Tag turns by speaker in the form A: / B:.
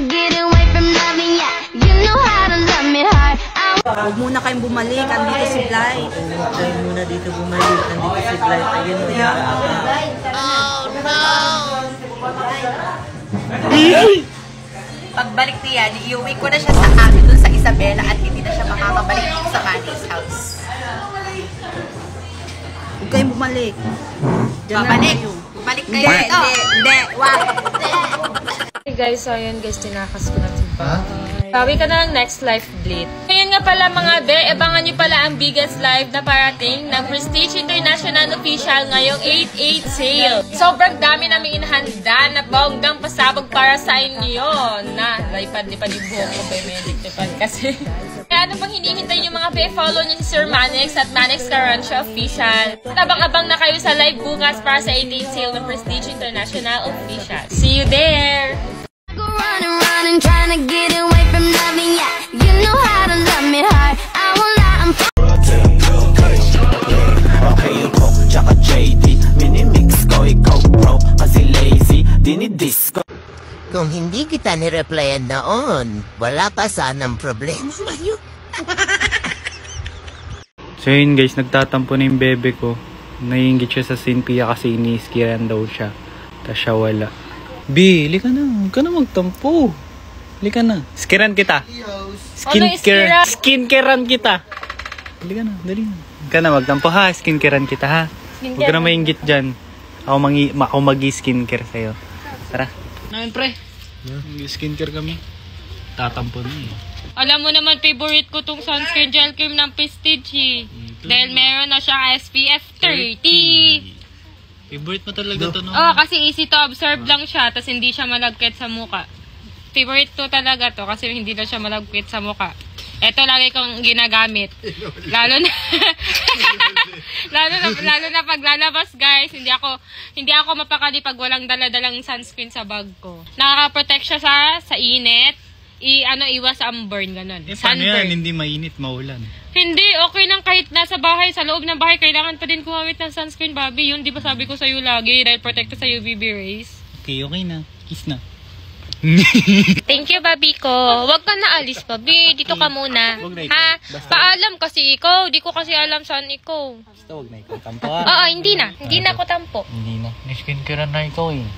A: get away from loving ya. You know how to love me hard.
B: Huwag muna kayong bumalik. Andito si Bly.
C: Huwag kayo muna dito bumalik. Nandito si Bly. Ayun o yan.
A: Oh no!
D: Pagbalik niya, iuwi ko na siya sa amin dun sa Isabela at hindi na siya makakabalik dito sa Manny's house.
B: Huwag kayong bumalik.
D: Babalik! Bumalik kayo dito!
B: Hindi. Wag.
E: Hey guys, so ayun guys, tinakas ko na si Bly. Bawi ka na ng next live bleed. Ngayon nga pala mga be, abangan nyo pala ang biggest live na parating ng Prestige International Official ngayong 8/8 sale. Sobrang dami namin inahanda na bonggang pasabog para sa inyo. Na, lipad-lipad yung buhok ko, be, medic lipad kasi. Kaya ano bang hinihintay nyo mga be, follow nyo si Sir Manix at Manix Carranza Official. Tabang-abang na kayo sa live bukas para sa 8/8 sale ng Prestige International Official. See you there!
A: Go running, trying to get away from loving ya. You know how to love me hard. I will not.
F: Okay, yung Coke tsaka JD minimix ko, ikaw bro kasi lazy, dinidisco.
G: Kung hindi kita nireplyan noon, wala pa sanang problema ngayon.
C: So yun guys, nagtatampo na yung bebe ko. Naiingit siya sa Cynthia kasi iniiskiran daw siya. Tapos siya wala. B, lika na. Huwag ka na magtampo. Lika na. Skiran kita. Skincarean kita. Lika na, dali na. Huwag ka na magtampo ha. Skincarean kita ha. Huwag ka na maingit dyan. Ako mag-skincare sa'yo. Tara. Namin pre. Skincare kami. Tatampo na eh.
E: Alam mo naman, favorite ko tong sunscreen gel cream ng Prestige eh. Dahil meron na siyang SPF 30.
C: Favorite mo talaga to, no?
E: Oo, kasi easy to observe lang siya, tapos hindi siya malagkit sa muka. Favorite to talaga to, kasi hindi na siya malagkit sa muka. Ito lagi kong ginagamit. Lalo na lalo na pag lalabas, guys, hindi ako mapakali pag walang dala-dalang sunscreen sa bag ko. Nakaka-protect siya sa init. Iwas sunburn, ganun.
C: Paano yan? Hindi mainit, maulan.
E: Hindi, okay lang kahit nasa bahay, sa loob ng bahay, kailangan pa din gumamit ng sunscreen, Bobby. Yun, di ba sabi ko sa'yo lagi, dahil protect sa UVB rays.
C: Okay na. Kiss na.
E: Thank you, Bobby ko. Huwag ka na alis, Bobby. Dito ka muna. Ha? Paalam kasi ikaw. Di ko kasi alam saan ikaw.
C: Basta huwag na ikaw tampo ha.
E: Oo, hindi na. Hindi na ako tampo.
C: Hindi na. Skincare na ikaw eh.